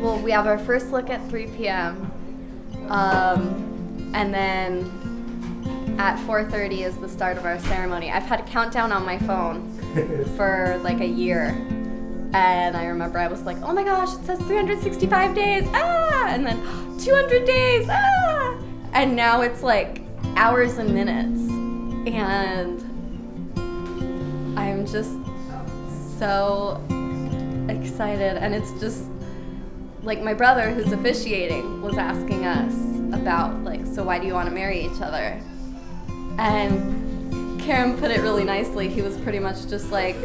well, we have our first look at 3 p.m. And then at 4:30 is the start of our ceremony. I've had a countdown on my phone for like a year. And I remember I was like, oh my gosh, it says 365 days, and then 200 days, and now it's like hours and minutes, and I'm just so excited. And it's just like my brother, who's officiating, was asking us about like, so why do you want to marry each other? And Karom put it really nicely. He was pretty much just like,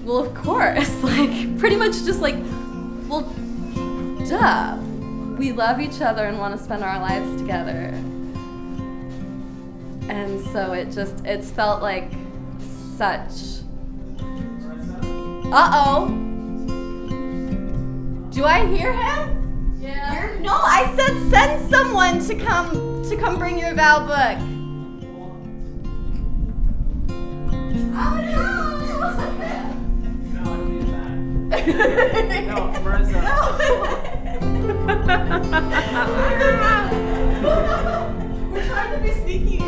well, of course, like pretty much just like, well, duh. We love each other and want to spend our lives together. And so it's felt like such, uh-oh. Do I hear him? Yeah. No, I said send someone to come bring your vow book. Oh no! No, I don't need that. No, Marisa. We're trying to be sneaky.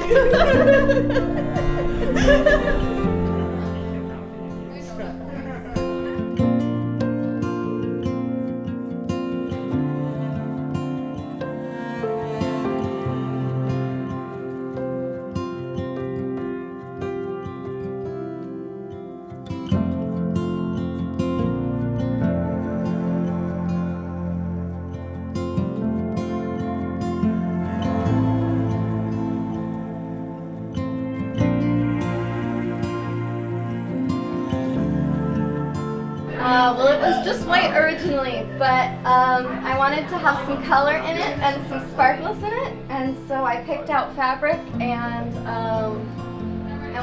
Well, it was just white originally, but I wanted to have some color in it and some sparkles in it, and so I picked out fabric, and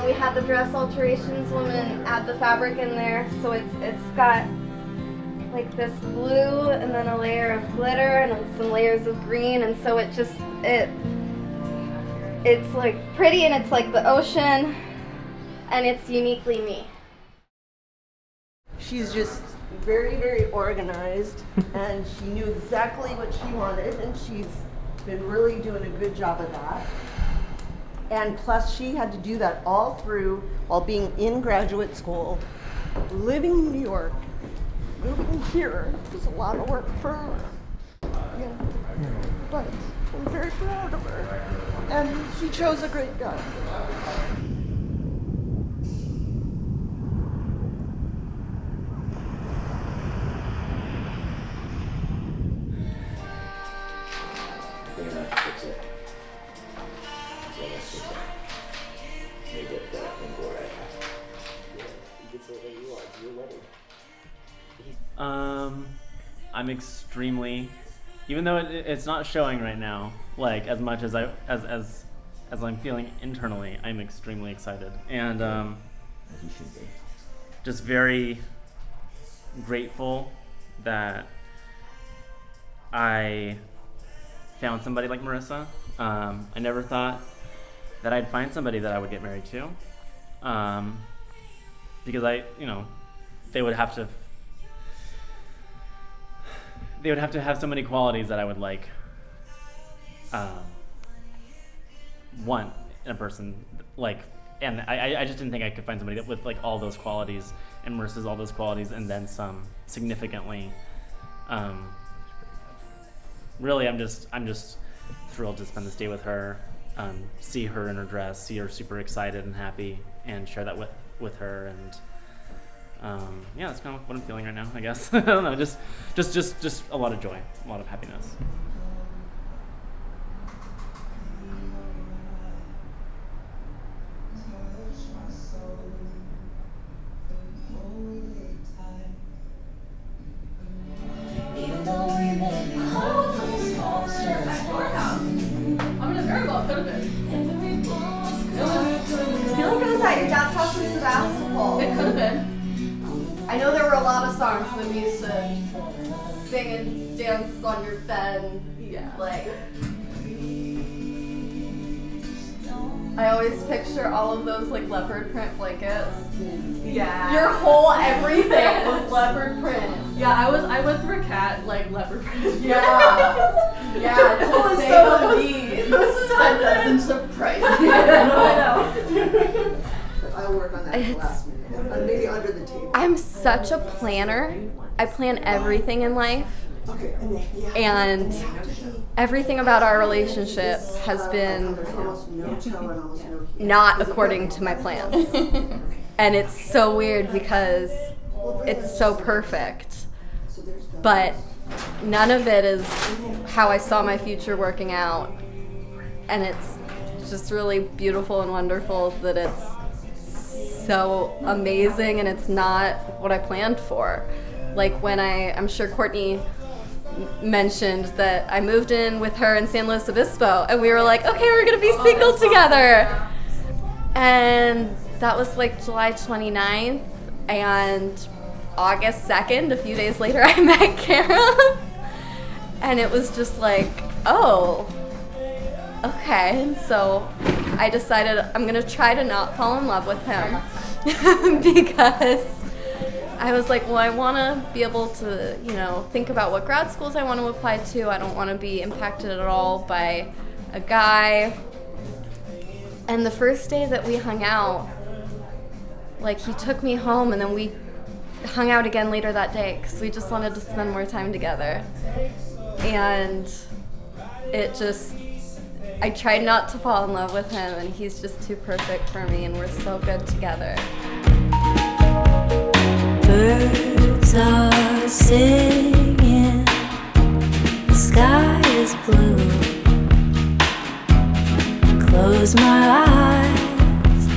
we had the dress alterations woman add the fabric in there, so it's got like this blue and then a layer of glitter and then some layers of green, and so it's like pretty, and it's like the ocean, and it's uniquely me. She's just very, very organized, and she knew exactly what she wanted, and she's been really doing a good job of that. And plus, she had to do that all through while being in graduate school, living in New York, moving here. It was a lot of work for her. Yeah. But I'm very proud of her, and she chose a great guy. I'm extremely, even though it's not showing right now, like as much as as I'm feeling internally, I'm extremely excited, and just very grateful that I found somebody like Marisa. I never thought that I'd find somebody that I would get married to, because they would have to have so many qualities that I would like want in a person, like, and I just didn't think I could find somebody that with like all those qualities and Marisa's all those qualities and then some significantly. Really, I'm just thrilled to spend this day with her, see her in her dress, see her super excited and happy, and share that with her, and yeah, that's kind of what I'm feeling right now, I guess. I don't know, just a lot of joy, a lot of happiness. I know there were a lot of songs that we used to sing and dance on your bed, and, like. I always picture all of those like leopard print blankets. Yeah. Your whole everything was leopard print. Yeah, I went through a cat like leopard print. Yeah. Yeah, to say the least. That doesn't surprise me. I'll work on that at the last minute. Maybe under the table. I'm such a planner. I plan everything in life. Okay, And everything about our relationship has been There's almost no toe and almost no heel. not according to my plans. And it's so weird because it's so perfect. So there's the. But none of it is how I saw my future working out. And it's just really beautiful and wonderful that it's so amazing and it's not what I planned for. Like when I'm sure Courtney mentioned that I moved in with her in San Luis Obispo and we were like, okay, we're gonna be single together. And that was like July 29th, and August 2nd, a few days later, I met Karom. And it was just like, oh, okay. And so I decided I'm gonna try to not fall in love with him because I was like, well, I want to be able to, think about what grad schools I want to apply to. I don't want to be impacted at all by a guy. And the first day that we hung out, like, he took me home and then we hung out again later that day because we just wanted to spend more time together. And I tried not to fall in love with him, and he's just too perfect for me, and we're so good together. Birds are singing, the sky is blue. I close my eyes,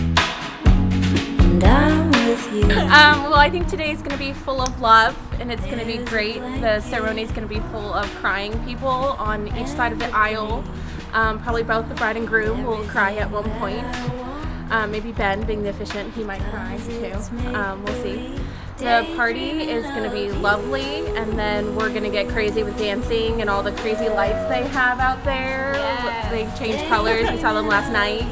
and I'm with you. Well, I think today is going to be full of love, and it's going to be great. The ceremony is going to be full of crying people on each side of the aisle. Probably both the bride and groom will cry at one point. Maybe Ben, being the officiant, he might cry too. We'll see. The party is going to be lovely, and then we're going to get crazy with dancing and all the crazy lights they have out there. Yes. They change colors. We saw them last night.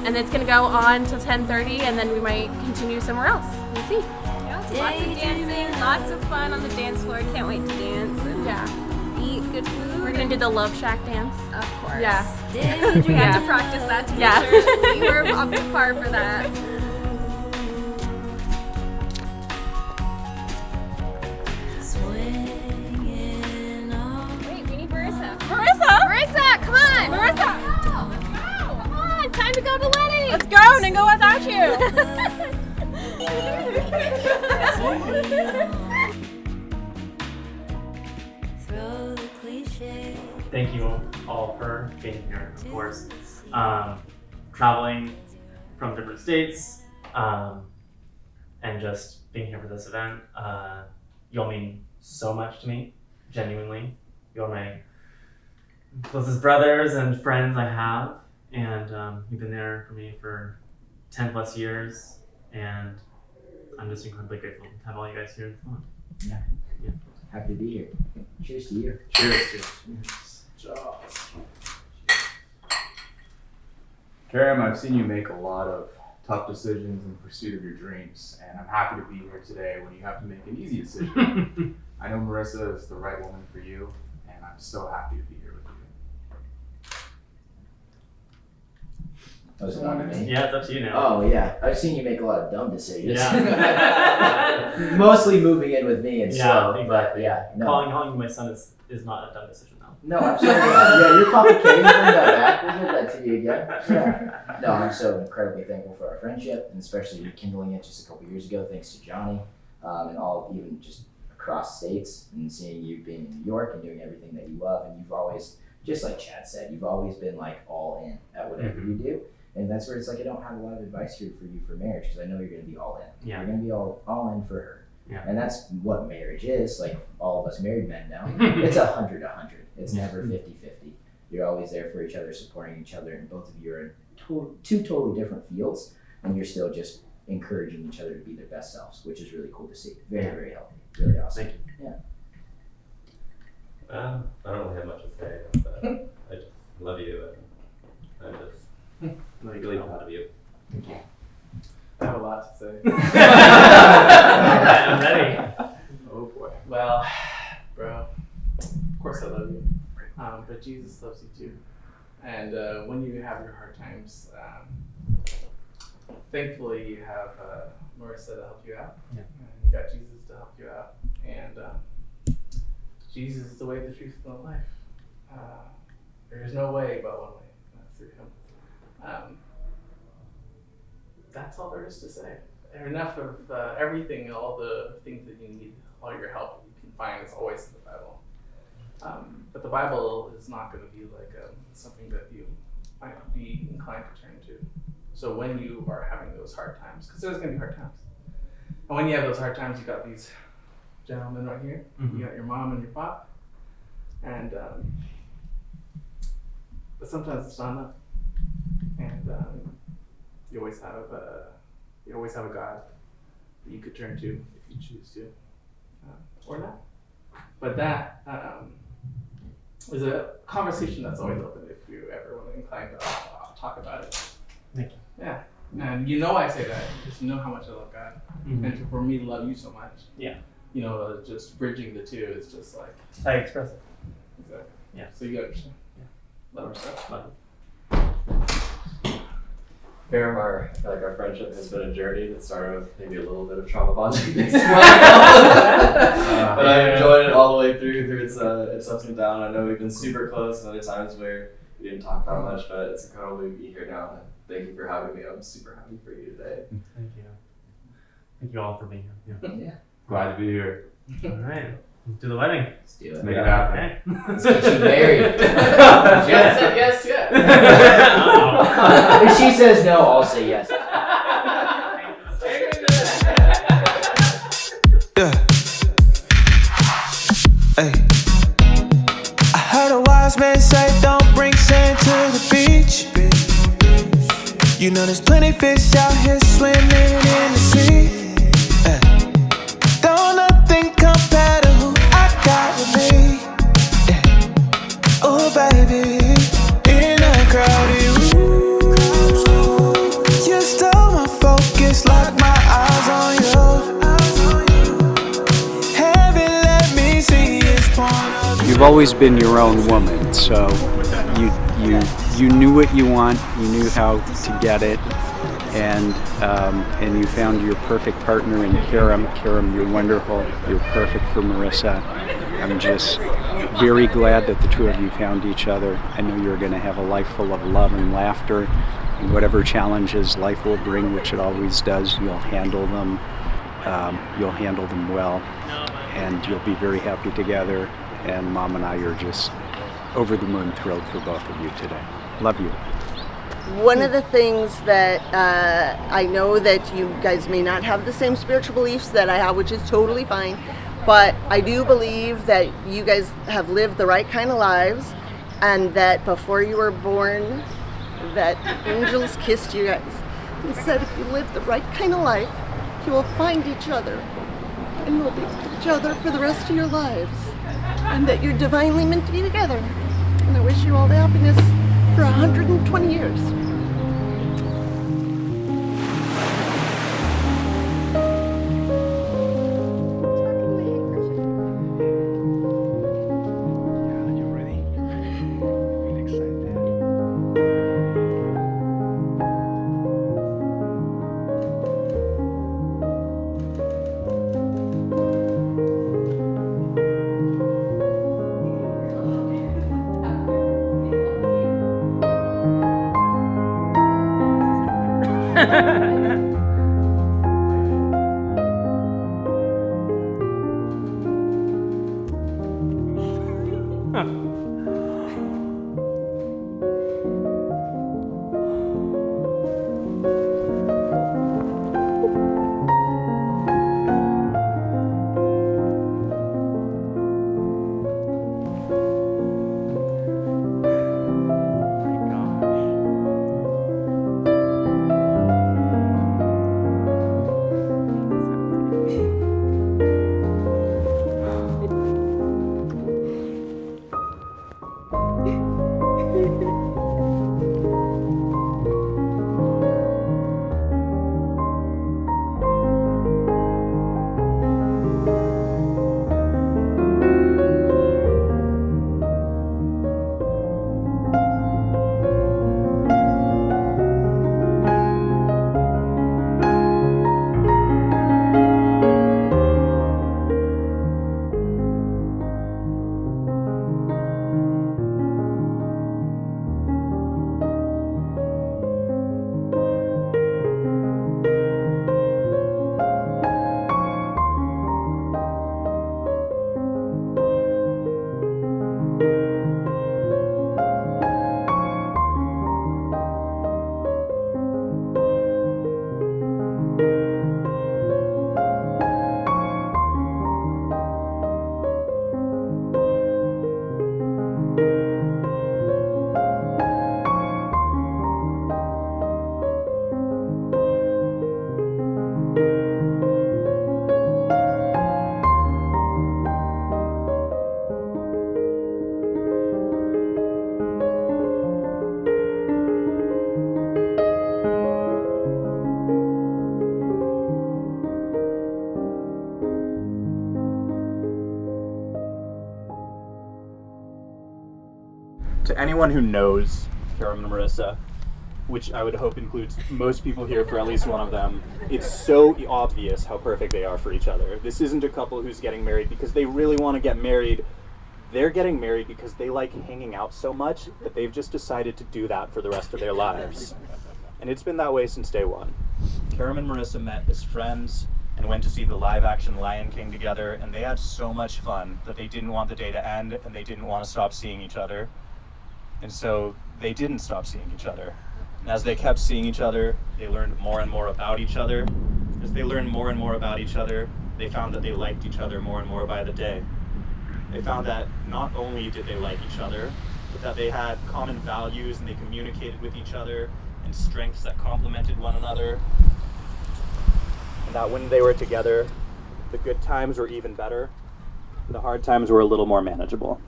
And it's going to go on till 10:30, and then we might continue somewhere else. We'll see. Yeah, lots of dancing, lots of fun on the dance floor. Can't wait to dance and eat good food. We're going to do the Love Shack dance. Of course. Yeah. We had to practice that to make sure we were up to par for that. Wait, we need Marisa. Marisa, come on! Marisa! Come on, time to go to the wedding! Let's go and go without you! Throw the cliche. Thank you all for being here, of course. Traveling from different states, and just being here for this event. You all mean so much to me, genuinely. You are my closest brothers and friends I have, and you've been there for me for 10 plus years, and I'm just incredibly grateful to have all you guys here in Florida. Yeah. Happy to be here. Cheers to you. Cheers. Karom, I've seen you make a lot of tough decisions in pursuit of your dreams, and I'm happy to be here today when you have to make an easy decision. I know Marisa is the right woman for you, and I'm so happy to be here with you. Oh, is it on to me? Yeah, it's up to you now. Oh, yeah. I've seen you make a lot of dumb decisions. Yeah. Mostly moving in with me and slow, exactly. but yeah. No, Calling you my son is not a dumb decision now. no, absolutely not. Yeah, you're complicated. Bring that back. We'll give that to you again. Yeah. No, I'm so incredibly thankful for our friendship, and especially rekindling it just a couple years ago, thanks to Johnny, and all, even just across states, and seeing you being in New York and doing everything that you love. And you've always, just like Chad said, you've always been like all in at whatever you do. And that's where it's like I don't have a lot of advice here for you for marriage, because I know you're going to be all in. Yeah. You're going to be all in for her. Yeah. And that's what marriage is. Like all of us married men know. It's 100-100. It's never 50-50. You're always there for each other, supporting each other, and both of you are in two totally different fields, and you're still just encouraging each other to be their best selves, which is really cool to see. Very, very healthy. Really awesome. Thank you. Yeah. I don't really have much to say, but I just love you, and I'm just I'm really proud of you. Thank you. I have a lot to say. I'm ready. Oh boy. Well, bro, of course I love you. But Jesus loves you too. And when you have your hard times, thankfully you have Marisa to help you out. Yeah. And you got Jesus to help you out. And Jesus is the way, the truth, and the life. There is no way but one way. That's through him. That's all there is to say. Enough of everything, all the things that you need, all your help that you can find is always in the Bible. But the Bible is not going to be like something that you might be inclined to turn to. So when you are having those hard times, because there's going to be hard times, and when you have those hard times, you got these gentlemen right here. Mm-hmm. You got your mom and your pop, and but sometimes it's not enough, and you always have a God that you could turn to if you choose to, or not. But that is a conversation that's always open if you ever want to incline to talk about it. Thank you. Yeah, and you know I say that because you know how much I love God, Mm-hmm. and for me to love you so much, Yeah. you know, just bridging the two is just like I express it. exactly. Yeah. So you gotta understand. Yeah. Love yourself. Love Karom, I feel like our friendship has been a journey that started with maybe a little bit of trauma bonding, but I've enjoyed it all the way through its ups and downs. I know we've been super close, and other times where we didn't talk that much, but it's incredible to be here now. And thank you for having me. I'm super happy for you today. Thank you. Thank you all for being here. Yeah. Glad to be here. All right. Let's do the wedding. Let's do it. Make it happen. Okay. Let's get you married. Yes, yes, yes. If she says no, I'll say yes. Yeah. Hey. I heard a wise man say, don't bring sand to the beach. You know there's plenty fish out here swimming in the sea. Don't nothing compare to who I got with me. Oh baby, in a crowded room, you stole my focus, like my eyes on you. Heaven let me see its point of view. You've always been your own woman, so you knew what you want, you knew how to get it, and you found your perfect partner in Karom. Karom, you're wonderful. You're perfect for Marisa. I'm just very glad that the two of you found each other. I know you're going to have a life full of love and laughter, and whatever challenges life will bring, which it always does, you'll handle them. You'll handle them well, and you'll be very happy together. And Mom and I are just over the moon thrilled for both of you today. Love you. One of the things that I know that you guys may not have the same spiritual beliefs that I have, which is totally fine, but I do believe that you guys have lived the right kind of lives, and that before you were born, that angels kissed you guys and said if you live the right kind of life, you will find each other and you'll be with each other for the rest of your lives, and that you're divinely meant to be together. And I wish you all the happiness for 120 years. to anyone who knows Karom and Marisa, which I would hope includes most people here for at least one of them, it's so obvious how perfect they are for each other. This isn't a couple who's getting married because they really want to get married. They're getting married because they like hanging out so much that they've just decided to do that for the rest of their lives. And it's been that way since day one. Karom and Marisa met as friends and went to see the live-action Lion King together, and they had so much fun that they didn't want the day to end, and they didn't want to stop seeing each other. And so they didn't stop seeing each other. And as they kept seeing each other, they learned more and more about each other. As they learned more and more about each other, they found that they liked each other more and more by the day. They found that not only did they like each other, but that they had common values and they communicated with each other and strengths that complemented one another. And that when they were together, the good times were even better. The hard times were a little more manageable.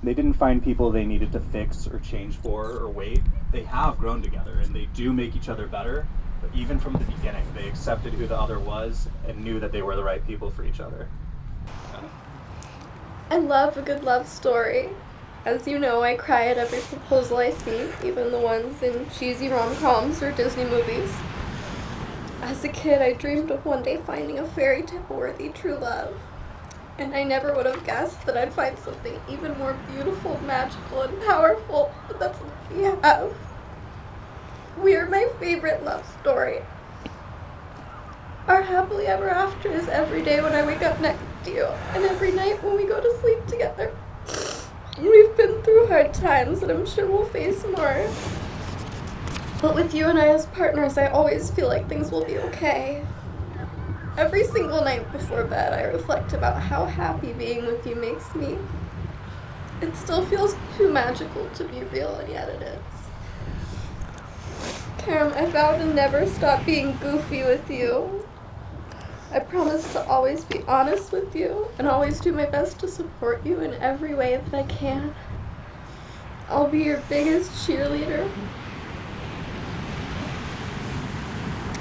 They didn't find people they needed to fix or change for or wait. They have grown together and they do make each other better, but even from the beginning, they accepted who the other was and knew that they were the right people for each other. I love a good love story. As you know, I cry at every proposal I see, even the ones in cheesy rom-coms or Disney movies. As a kid, I dreamed of one day finding a fairy tale-worthy true love. And I never would have guessed that I'd find something even more beautiful, magical, and powerful, but that's what we have. We are my favorite love story. Our happily ever after is every day when I wake up next to you, and every night when we go to sleep together. We've been through hard times, and I'm sure we'll face more. But with you and I as partners, I always feel like things will be okay. Every single night before bed, I reflect about how happy being with you makes me. It still feels too magical to be real, and yet it is. Karom, I vow to never stop being goofy with you. I promise to always be honest with you and always do my best to support you in every way that I can. I'll be your biggest cheerleader.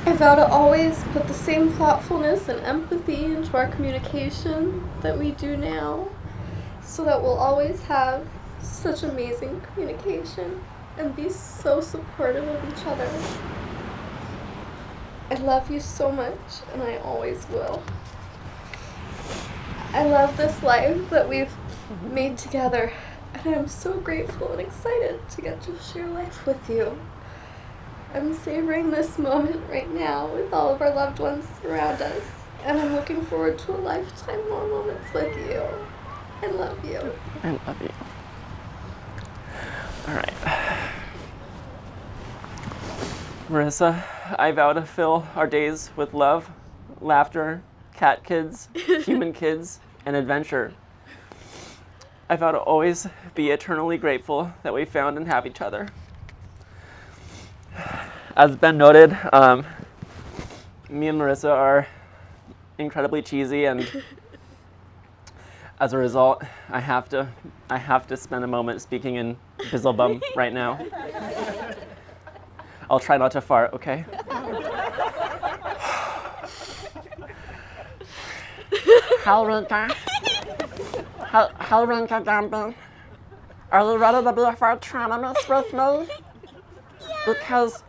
I vow to always put the same thoughtfulness and empathy into our communication that we do now, so that we'll always have such amazing communication and be so supportive of each other. I love you so much, and I always will. I love this life that we've made together, and I'm so grateful and excited to get to share life with you. I'm savoring this moment right now with all of our loved ones around us, and I'm looking forward to a lifetime more moments with you. I love you. I love you. All right. Marisa, I vow to fill our days with love, laughter, cat kids, human kids, and adventure. I vow to always be eternally grateful that we found and have each other. As Ben noted, me and Marisa are incredibly cheesy, and as a result, I have to spend a moment speaking in Bizzlebum right now. I'll try not to fart, okay? Helrinka. Helrinka Gambin. Are you ready to be autonomous with me? Because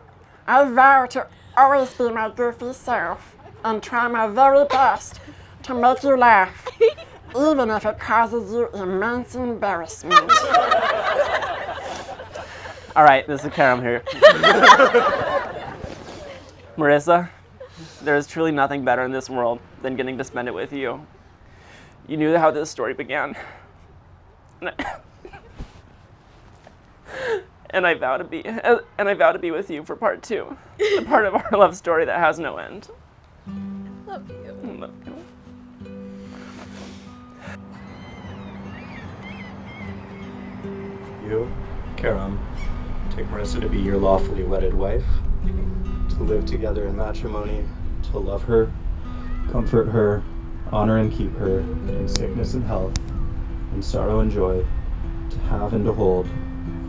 I vow to always be my goofy self and try my very best to make you laugh, even if it causes you immense embarrassment. All right, this is Karom here. Marisa, there is truly nothing better in this world than getting to spend it with you. You knew how this story began. And I vow to be with you for part 2, the part of our love story that has no end. Love you. Love you. You, Karom, take Marisa to be your lawfully wedded wife, to live together in matrimony, to love her, comfort her, honor and keep her in sickness and health, in sorrow and joy, to have and to hold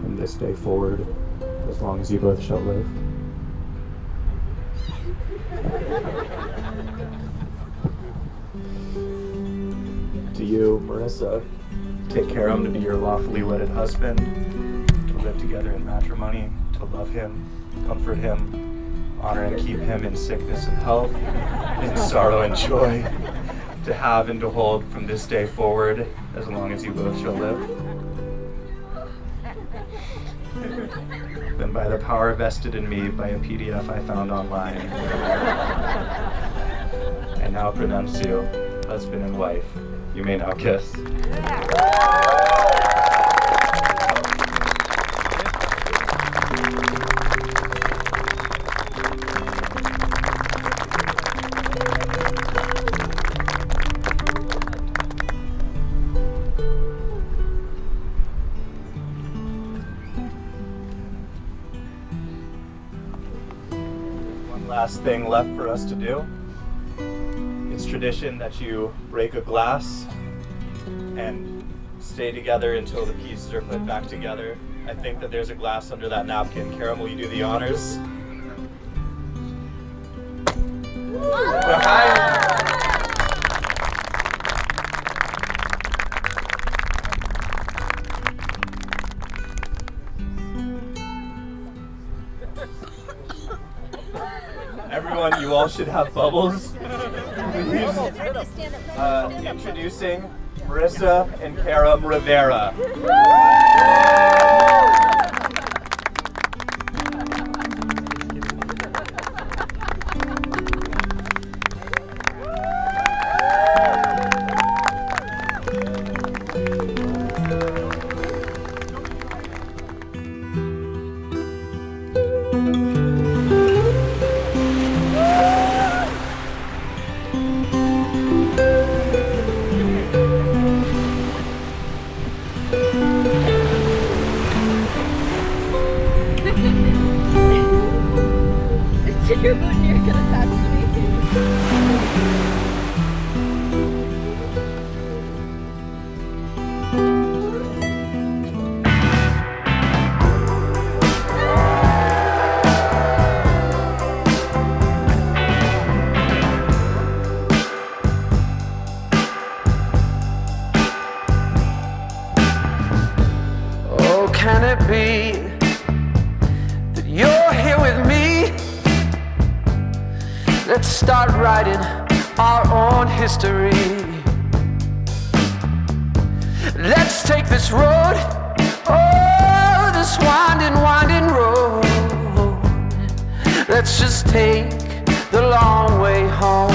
from this day forward, as long as you both shall live. To you, Marisa, take Karom to be your lawfully wedded husband, live together in matrimony, to love him, comfort him, honor and keep him in sickness and health, in sorrow and joy, to have and to hold from this day forward, as long as you both shall live. Then by the power vested in me by a PDF I found online, I now pronounce you husband and wife. You may now kiss. Last thing left for us to do. It's tradition that you break a glass and stay together until the pieces are put back together. I think that there's a glass under that napkin. Karom, will you do the honors? Everyone, you all should have bubbles. Introducing Marisa and Karom Rivera. Your boot and you're gonna attach to me. Oh, can it be that you're here with me? Let's start writing our own history. Let's take this road, oh, this winding, winding road. Let's just take the long way home.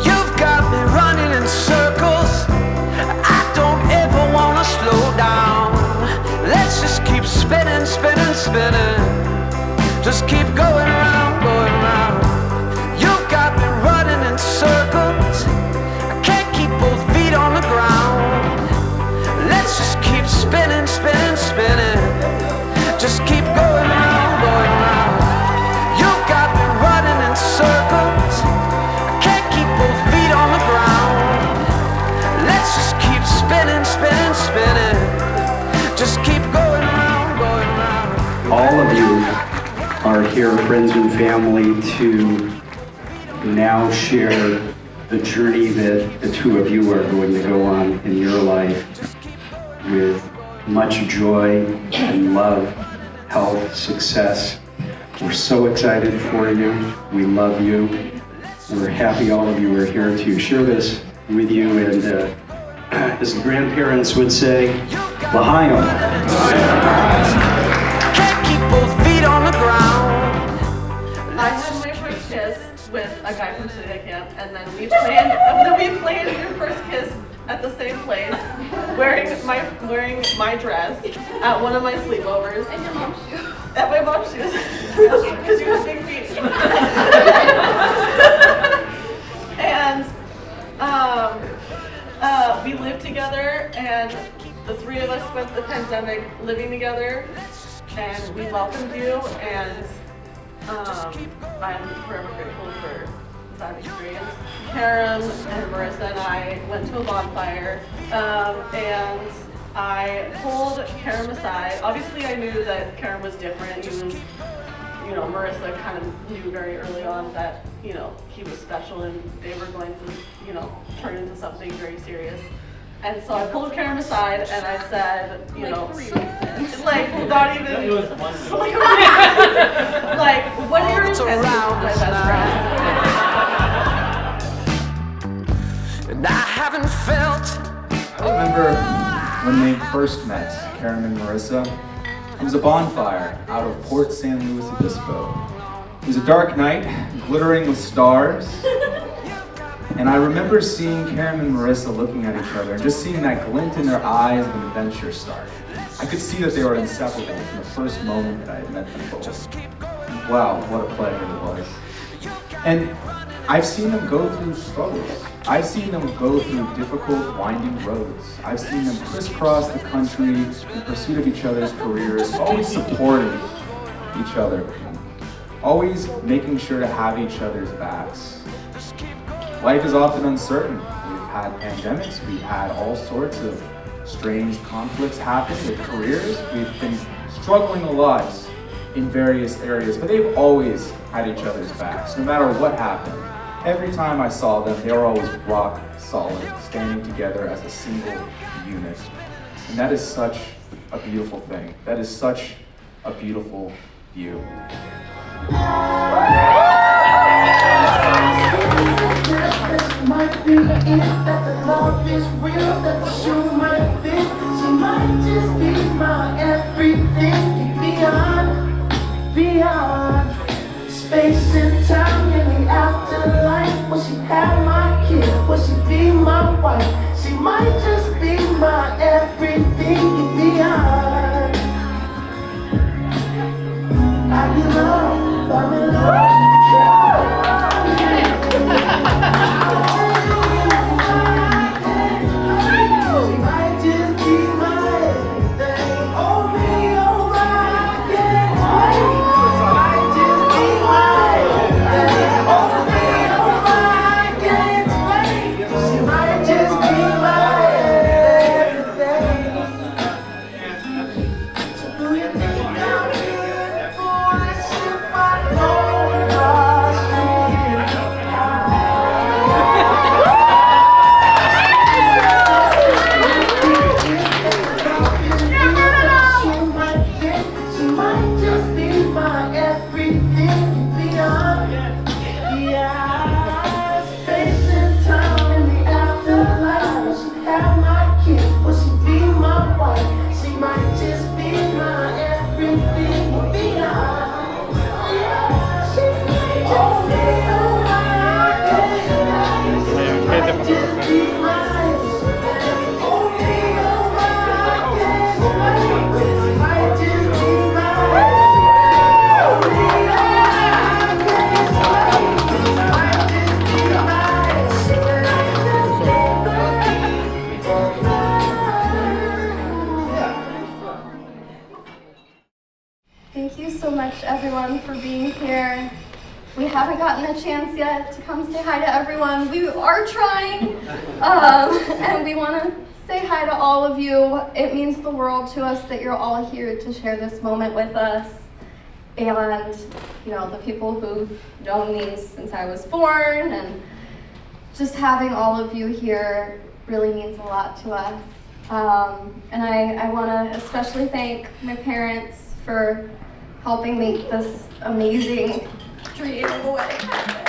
You've got me running in circles. I don't ever want to slow down. Let's just keep spinning, spinning, spinning. Just keep going round, going round. You've got me running in circles. I can't keep both feet on the ground. Let's just keep spinning, spinning, spinning. Just keep going round, going round. You've got me running in circles. I can't keep both feet on the ground. Let's just keep spinning, spinning, spinning. Just keep going round, going round. All of you are here, friends and family, to now share the journey that the two of you are going to go on in your life with much joy and love, health, success. We're so excited for you. We love you. We're happy all of you are here to share this with you, and as the grandparents would say, L'chaim. On the ground. I had my first kiss with a guy from City Camp, and then we planned your first kiss at the same place, wearing my dress at one of my sleepovers. And your mom's shoes. At my mom's shoes, because you have big feet. And we lived together, and the three of us spent the pandemic living together. And we welcomed you, and I'm forever grateful for that experience. Karom and Marisa and I went to a bonfire, and I pulled Karom aside. Obviously, I knew that Karom was different. He was, Marisa kind of knew very early on that, he was special, and they were going to, turn into something very serious. And so I pulled Karom aside and I said, you know, like not even, It was one. like, what are your intentions with my best friend? And I haven't felt. I remember when they first met, Karom and Marisa. It was a bonfire out of Port San Luis Obispo. It was a dark night, glittering with stars. And I remember seeing Karom and Marisa looking at each other and just seeing that glint in their eyes of an adventure start. I could see that they were inseparable from the first moment that I had met them both. Wow, what a pleasure it was. And I've seen them go through struggles. I've seen them go through difficult, winding roads. I've seen them crisscross the country in pursuit of each other's careers, always supporting each other, always making sure to have each other's backs. Life is often uncertain. We've had pandemics, we've had all sorts of strange conflicts happen with careers. We've been struggling a lot in various areas, but they've always had each other's backs, no matter what happened. Every time I saw them, they were always rock solid, standing together as a single unit. And that is such a beautiful thing. That is such a beautiful view. Might be it that the love is real, that the shoe might fit. She might just be my everything, beyond space and time in the afterlife. Will she have my kid? Will she be my wife? She might just be my everything, beyond. I belong, I'm in love. Thank you so much, everyone, for being here. We haven't gotten a chance yet to come say hi to everyone. We are trying, and we want to say hi to all of you. It means the world to us that you're all here to share this moment with us. And, you know, the people who've known me since I was born, and just having all of you here really means a lot to us. And I want to especially thank my parents for helping make this amazing dream of a wedding happen.